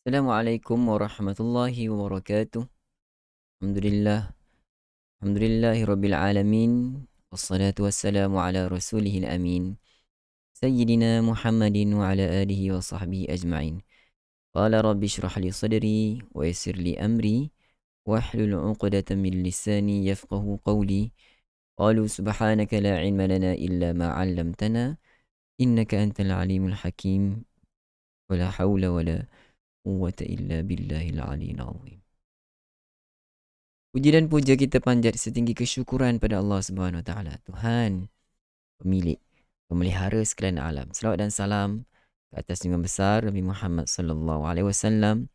Assalamualaikum warahmatullahi wabarakatuh. Alhamdulillah. Alhamdulillahi rabbil alamin. Wassalatu wassalamu ala rasulihil amin. Sayyidina Muhammadin wa ala alihi wa sahbihi ajma'in. Qala rabbi syrah li sadri wa yassir li amri wahlul 'uqdatam min lisani yafqahu qawli. Qalu subhanaka la ilma lana illa ma 'allamtana innaka antal alimul hakim. Wala haula wala quwwata illa billahil aliyyil azim. Puji dan puja kita panjat setinggi kesyukuran pada Allah Subhanahu Wa Taala, Tuhan, pemilik, pemelihara sekalian alam. Selawat dan salam ke atas junjungan besar Nabi Muhammad sallallahu alaihi wasallam,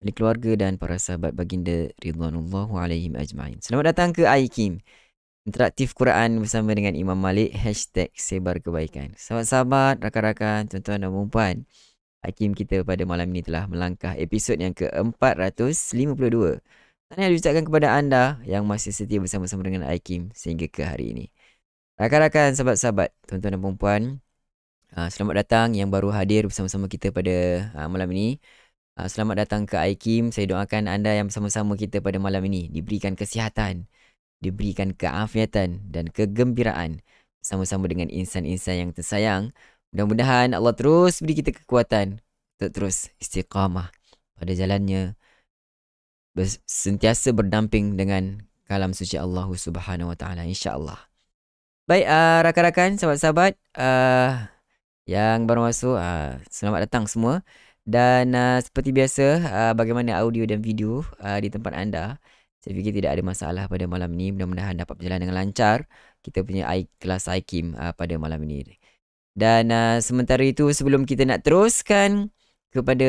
ahli keluarga dan para sahabat baginda ridwanullahu alaihim ajma'in. Selamat datang ke iKim, interaktif Quran bersama dengan Imam Malik, #sebar kebaikan. Sahabat-sahabat, rakan-rakan, tuan-tuan dan puan, iKim kita pada malam ini telah melangkah episod yang ke-452. Saya ucapkan kepada anda yang masih setia bersama-sama dengan iKim sehingga ke hari ini. Rakan-rakan, sahabat-sahabat, tuan-tuan dan puan, selamat datang yang baru hadir bersama-sama kita pada malam ini. Selamat datang ke iKim. Saya doakan anda yang bersama-sama kita pada malam ini diberikan kesihatan, diberikan keafiatan dan kegembiraan bersama-sama dengan insan-insan yang tersayang. Mudah-mudahan Allah terus beri kita kekuatan untuk terus istiqamah pada jalannya, sentiasa berdamping dengan kalam suci Allah Subhanahu Wa Taala, insya-Allah. Baik, rakan-rakan, sahabat-sahabat yang baru masuk, selamat datang semua. Dan seperti biasa, bagaimana audio dan video di tempat anda? Saya fikir tidak ada masalah pada malam ini. Mudah-mudahan dapat berjalan dengan lancar kita punya kelas iKim pada malam ini. Dan sementara itu, sebelum kita nak teruskan kepada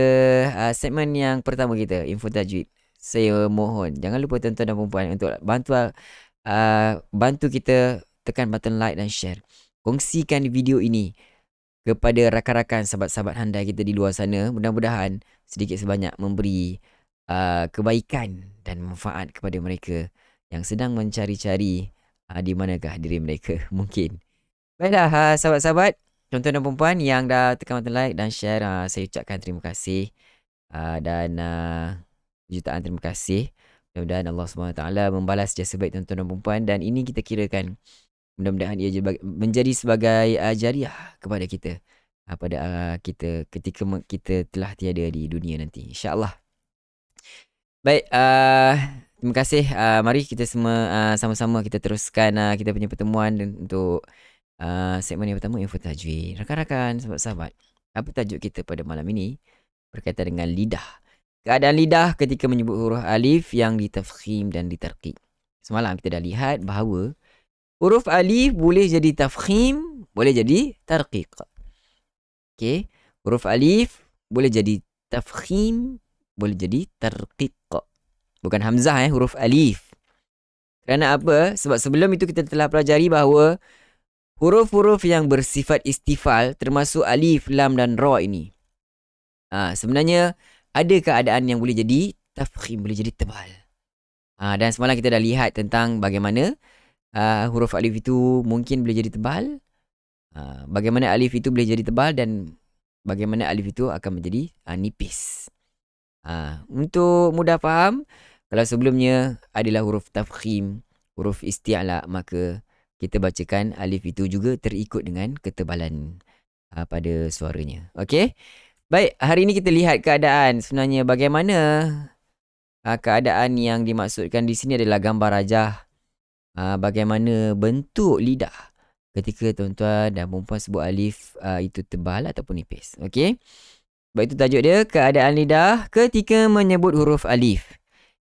segmen yang pertama kita, Info Tajwid, saya mohon jangan lupa tuan-tuan dan puan untuk bantu kita tekan button like dan share. Kongsikan video ini kepada rakan-rakan, sahabat-sahabat anda kita di luar sana. Mudah-mudahan sedikit sebanyak memberi kebaikan dan manfaat kepada mereka yang sedang mencari-cari di manakah diri mereka mungkin. Baiklah, sahabat-sahabat, tuan-tuan dan puan yang dah tekan button like dan share, saya ucapkan terima kasih dan jutaan terima kasih. Mudah-mudahan Allah SWT membalas jasa baik tuan-tuan dan puan, dan ini kita kirakan mudah-mudahan ia menjadi sebagai jariah kepada kita pada kita ketika kita telah tiada di dunia nanti, insya-Allah. Baik, terima kasih. Mari kita semua sama-sama kita teruskan kita punya pertemuan untuk segmen yang pertama, Info Tajwid. Rakan-rakan, sahabat-sahabat, apa tajuk kita pada malam ini berkaitan dengan lidah. Keadaan lidah ketika menyebut huruf alif yang ditafkhim dan ditarqiq. Semalam kita dah lihat bahawa huruf alif boleh jadi tafkhim, boleh jadi tarqiq. Okey, huruf alif boleh jadi tafkhim, boleh jadi tarqiq. Bukan hamzah huruf alif. Kerana apa? Sebab sebelum itu kita telah pelajari bahawa huruf-huruf yang bersifat istifal termasuk alif, lam dan ra ini, sebenarnya ada keadaan yang boleh jadi tafkhim, boleh jadi tebal. Dan semalam kita dah lihat tentang bagaimana huruf alif itu mungkin boleh jadi tebal, bagaimana alif itu boleh jadi tebal, dan bagaimana alif itu akan menjadi nipis. Untuk mudah faham, kalau sebelumnya adalah huruf tafkhim, huruf isti'la, maka kita bacakan alif itu juga terikut dengan ketebalan pada suaranya. Okey? Baik, hari ini kita lihat keadaan sebenarnya bagaimana keadaan yang dimaksudkan di sini adalah gambar rajah. Bagaimana bentuk lidah ketika tuan-tuan dan puan sebut alif itu tebal ataupun nipis. Okey? Baik, itu tajuk dia, keadaan lidah ketika menyebut huruf alif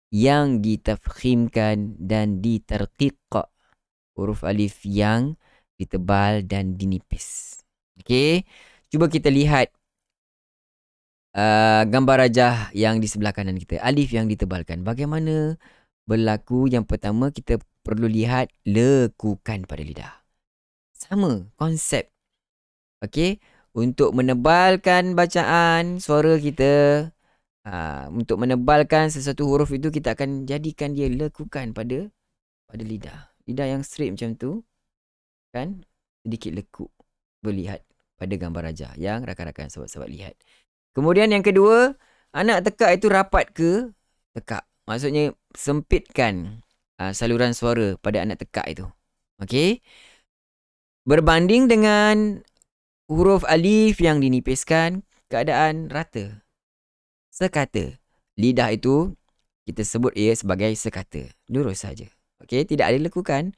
yang ditafkhimkan dan ditarqiq. Huruf alif yang ditebal dan dinipis. Okey? Cuba kita lihat gambar rajah yang di sebelah kanan kita, alif yang ditebalkan. Bagaimana berlaku? Yang pertama, kita perlu lihat lekukan pada lidah. Sama konsep. Okey, untuk menebalkan bacaan suara kita, untuk menebalkan sesuatu huruf itu, kita akan jadikan dia lekukan pada lidah. Lidah yang straight macam tu kan sedikit lekuk, berlihat pada gambar rajah yang rakan-rakan sahabat-sahabat lihat. Kemudian yang kedua, anak tekak itu rapat ke tekak. Maksudnya sempitkan saluran suara pada anak tekak itu. Okey. Berbanding dengan huruf alif yang dinipiskan, keadaan rata. Sekata. Lidah itu kita sebut ia sebagai sekata. Lurus saja. Okey, tidak ada lekukan.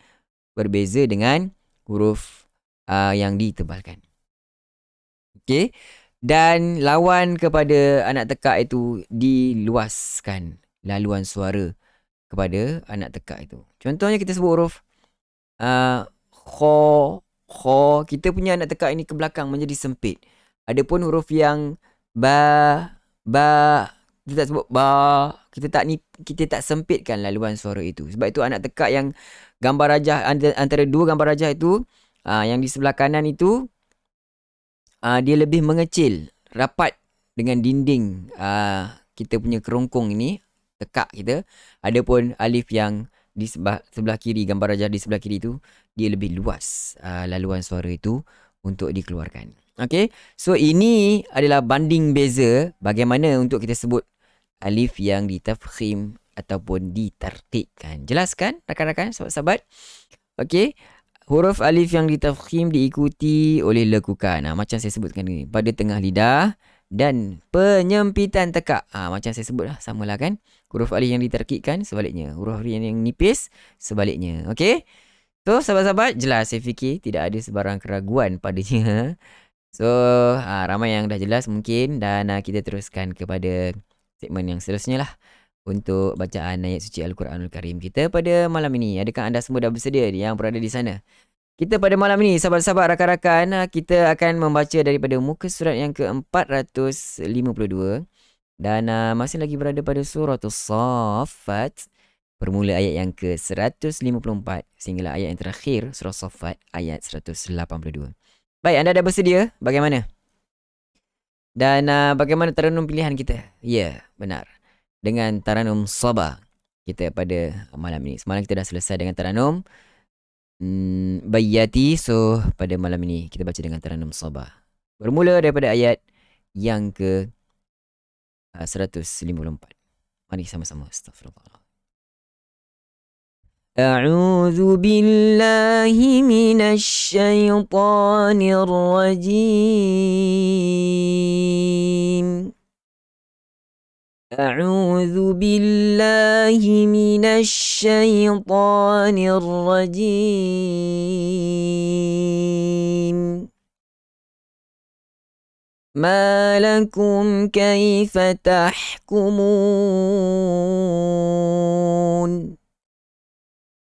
Berbeza dengan huruf yang ditebalkan. Okey. Dan lawan kepada anak tekak itu diluaskan laluan suara kepada anak tekak itu. Contohnya kita sebut huruf kho, kho. Kita punya anak tekak ini ke belakang menjadi sempit. Adapun huruf yang ba, kita tak sebut ba. Kita tak sempitkan laluan suara itu. Sebab itu anak tekak yang gambar rajah antara dua gambar rajah itu, yang di sebelah kanan itu dia lebih mengecil, rapat dengan dinding kita punya kerongkong ini, tekak kita. Adapun alif yang di sebelah kiri, gambar rajah di sebelah kiri itu, dia lebih luas laluan suara itu untuk dikeluarkan. Okey, so ini adalah banding beza bagaimana untuk kita sebut alif yang ditafkhim ataupun ditarqiqkan. Jelas kan rakan-rakan, sahabat-sahabat? Okey. Huruf alif yang ditafkhim diikuti oleh lekukan. Macam saya sebutkan ni. Pada tengah lidah dan penyempitan tekak. Macam saya sebut lah. Samalah kan. Huruf alif yang ditarqiqkan sebaliknya. Huruf alif yang nipis sebaliknya. Okey. So sahabat-sahabat, jelas saya fikir tidak ada sebarang keraguan padanya. So ramai yang dah jelas mungkin. Dan kita teruskan kepada segmen yang seterusnya lah. Untuk bacaan ayat suci Al-Quranul Karim kita pada malam ini. Adakah anda semua dah bersedia yang berada di sana? Kita pada malam ini, sahabat-sahabat, rakan-rakan, kita akan membaca daripada muka surat yang ke-452. Dan masih lagi berada pada surah As-Saffat. Bermula ayat yang ke-154 sehinggalah ayat yang terakhir surah Saffat ayat 182. Baik, anda dah bersedia? Bagaimana? Dan bagaimana terenum pilihan kita? Ya, benar. Dengan Taranum Sabah kita pada malam ini. Semalam kita dah selesai dengan Taranum Bayyati. So pada malam ini kita baca dengan Taranum Sabah. Bermula daripada ayat yang ke 154. Mari sama-sama. Astaghfirullah. A'udzu billahi minasy syaithanir rajim. أعوذ بالله من الشيطان الرجيم ما لكم كيف تحكمون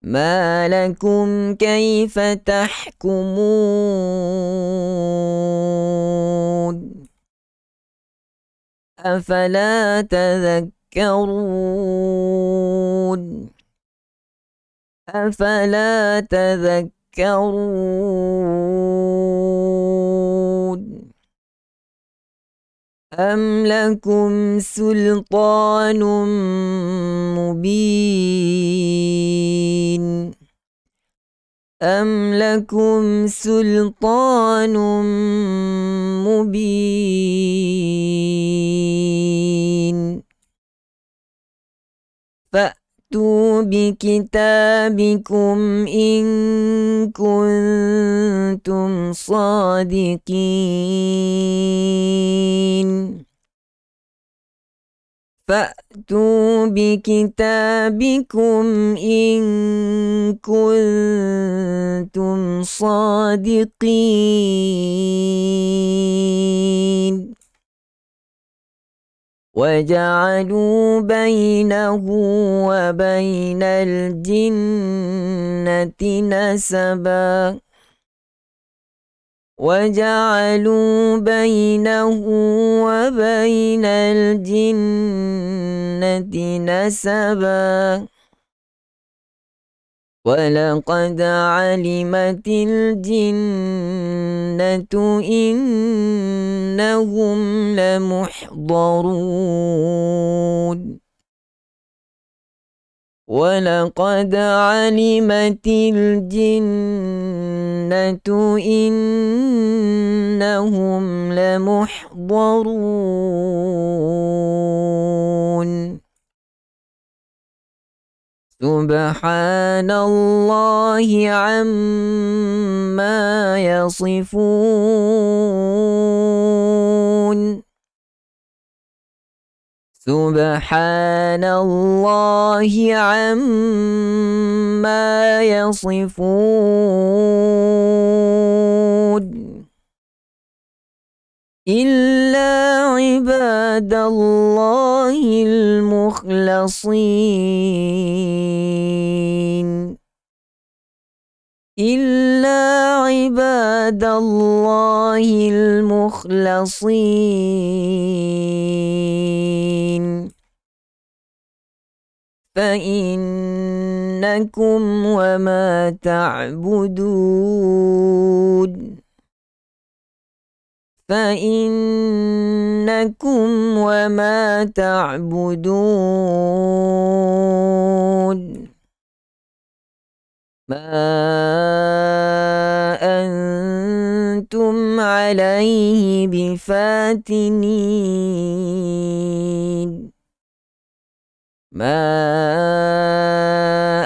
ما لكم كيف تحكمون أفلا تذكرون أفلا تذكرون أم لكم سلطان مبين أم لكم سلطان مبين فأتوا بكتابكم إن كنتم صادقين فأتوا بكتابكم إن كنتم صادقين وجعلوا بينه وبين الجنة نسبا وجعلوا بينه وبين الجنة نسبا ولقد علمت الجنة إنهم لمحضرون ولقد علمت الجنة إنهم لمحضرون سبحان الله عما يصفون سبحان الله عما يصفون إلا عباد الله المخلصين إلا عباد الله المخلصين فإنكم وما تعبدون فإنكم وما تعبدون ما أنتم عليه بفاتنين ما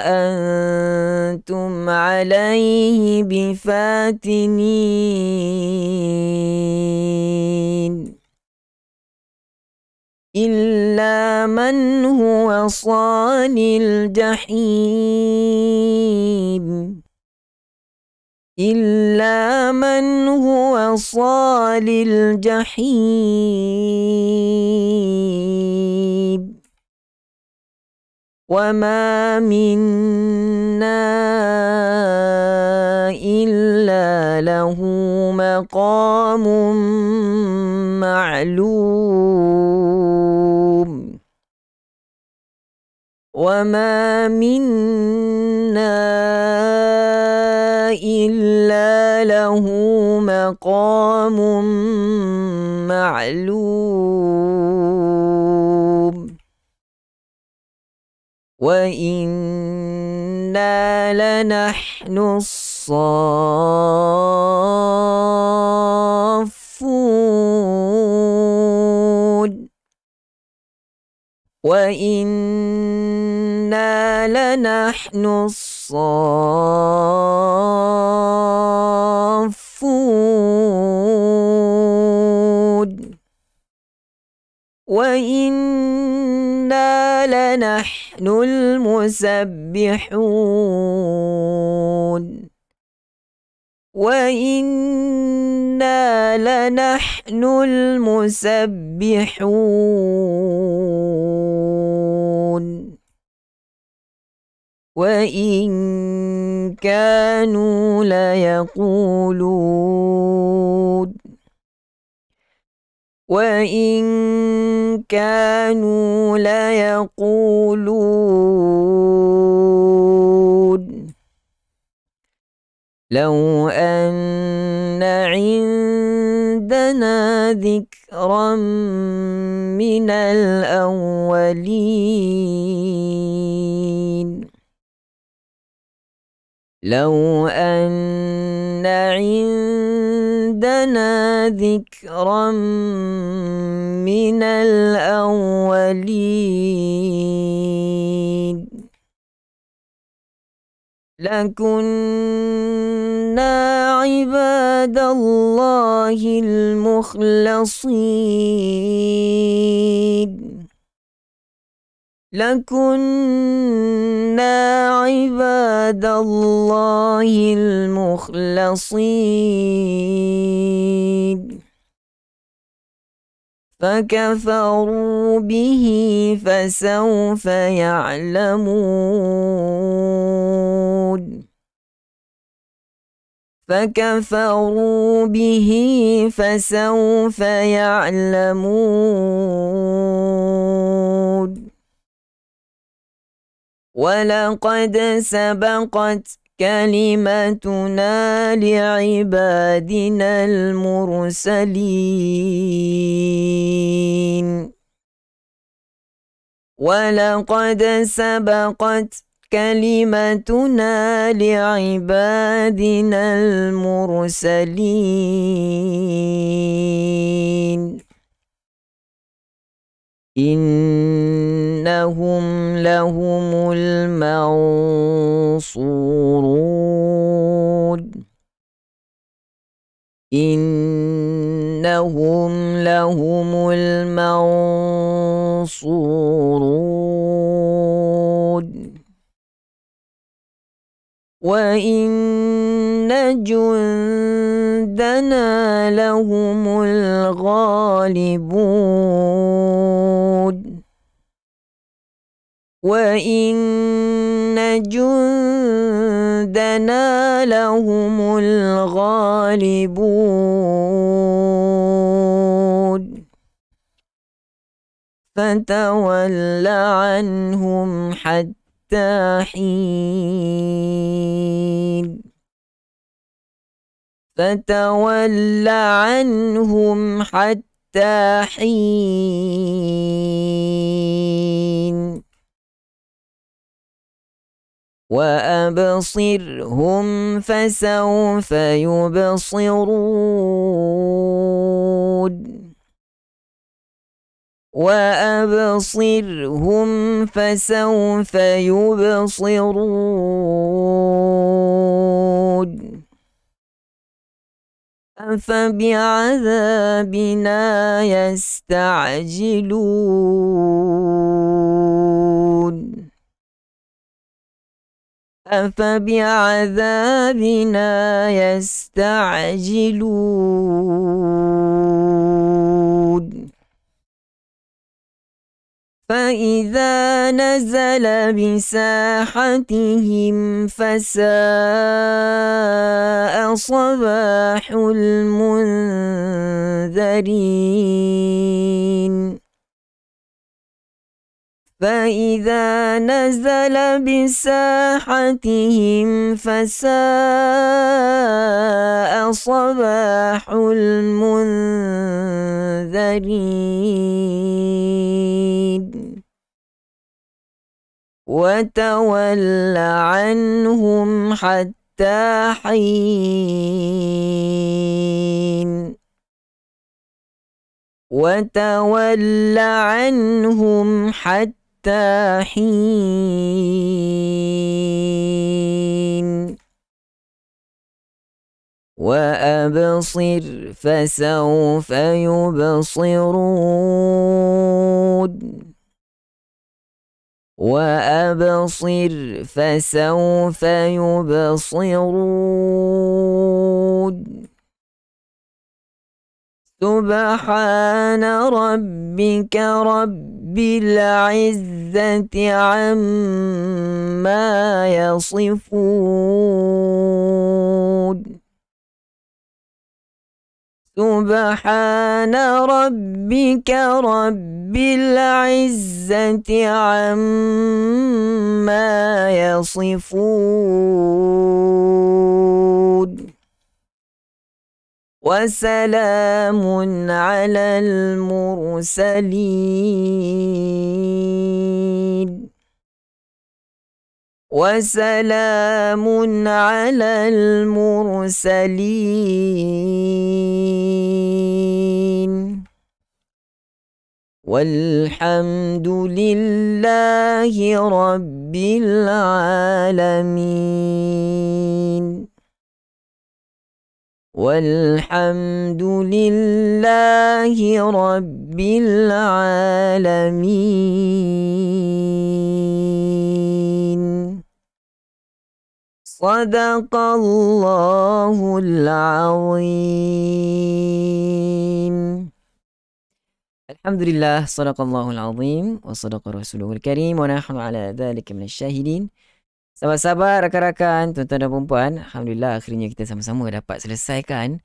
أنتم عليه بفاتنين إلا من هو صال الجحيم إلا من هو صال الجحيم وما منا إلا له مقام معلوم وما منا إلا له مقام معلوم وإنا لنحن الصافون وإنا لنحن الصافون وإنا لنحن المسبحون وإنا لنحن المسبحون وإن كانوا ليقولون وإن كانوا ليقولون لو أن عندنا ذكرا من الأولين لو أن عندنا ذكرا من الأولين لكنا عباد الله المخلصين لكنا عباد الله المخلصين فكفروا به فسوف يعلمون فكفروا به فسوف يعلمون ولقد سبقت كلمتنا لعبادنا المرسلين ولقد سبقت كلمتنا لعبادنا المرسلين إنهم لهم المنصورون إنهم لهم المنصورون وإن جندنا لهم الغالبون وإن جندنا لهم الغالبون فتول عنهم حتى حين فتول عنهم حتى حين وأبصرهم فسوف يبصرون وأبصرهم فسوف يبصرون أفبعذابنا يستعجلون أفبعذابنا يستعجلون فإذا نزل بساحتهم فساء صباح المنذرين فإذا نزل بساحتهم فساء صباح المنذرين وتول عنهم حتى حين وتول عنهم حتى حين وأبصر فسوف يبصرون وأبصر فسوف يبصرون سبحان ربك رب العزة عما يصفون سبحان ربك رب العزة عما يصفون وسلام على المرسلين وسلام على المرسلين والحمد لله رب العالمين والحمد لله رب العالمين صدق الله العظيم. Alhamdulillah, sadaqallahul azim wa sadaqa rasuluhul karim wa nahnu ala dzalika minasyahidin. Sahabat-sahabat, rakan-rakan, tuan-tuan dan puan-puan, alhamdulillah akhirnya kita sama-sama dapat selesaikan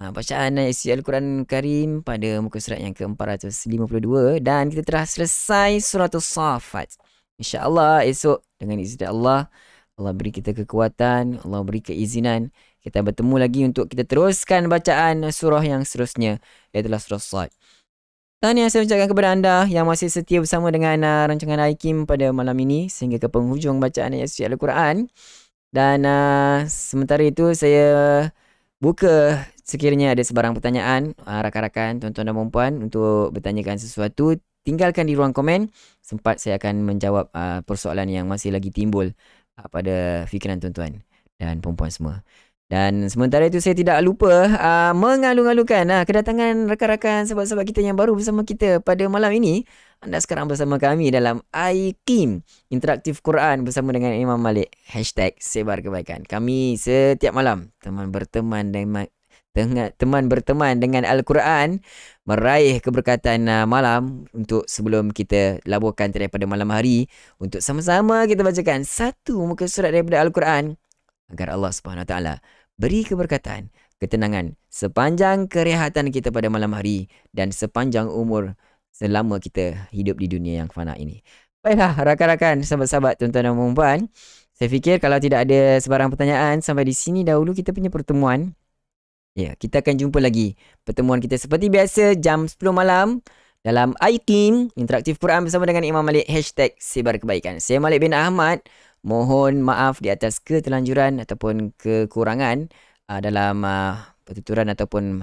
bacaan isi Al-Quran Karim pada muka surat yang ke-452 dan kita telah selesai surah As-Saffat. InsyaAllah esok dengan izin Allah, Allah beri kita kekuatan, Allah beri keizinan, kita bertemu lagi untuk kita teruskan bacaan surah yang seterusnya, iaitu surah As-Saffat. Tahniah saya ucapkan kepada anda yang masih setia bersama dengan rancangan Aikim pada malam ini sehingga ke penghujung bacaan ayat suci Al-Quran. Dan sementara itu saya buka sekiranya ada sebarang pertanyaan rakan-rakan, tuan-tuan dan puan untuk bertanyakan sesuatu, tinggalkan di ruang komen. Sempat saya akan menjawab persoalan yang masih lagi timbul pada fikiran tuan-tuan dan puan semua. Dan sementara itu saya tidak lupa mengalu-alukan kedatangan rakan-rakan sahabat-sahabat kita yang baru bersama kita pada malam ini. Anda sekarang bersama kami dalam Aikim Interaktif Quran bersama dengan Imam Malik #sebar kebaikan. Kami setiap malam teman berteman dengan Al-Quran, meraih keberkatan malam untuk sebelum kita laburkan daripada malam hari untuk sama-sama kita bacakan satu muka surat daripada Al-Quran agar Allah Subhanahu Wa Taala beri keberkatan, ketenangan sepanjang kerehatan kita pada malam hari dan sepanjang umur selama kita hidup di dunia yang fana ini. Baiklah rakan-rakan, sahabat-sahabat, tuan-tuan dan puan, saya fikir kalau tidak ada sebarang pertanyaan, sampai di sini dahulu kita punya pertemuan. Ya, kita akan jumpa lagi pertemuan kita seperti biasa jam 10 malam dalam Aikim Interaktif Quran bersama dengan Imam Malik #sebar kebaikan. Saya Malik bin Ahmad. Mohon maaf di atas ketelanjuran ataupun kekurangan dalam pertuturan ataupun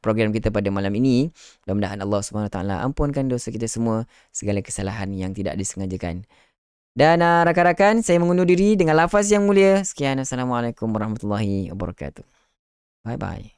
program kita pada malam ini. Mudah-mudahan Allah SWT ampunkan dosa kita semua, segala kesalahan yang tidak disengajakan. Dan rakan-rakan, saya mengundur diri dengan lafaz yang mulia. Sekian, Assalamualaikum warahmatullahi wabarakatuh. Bye-bye.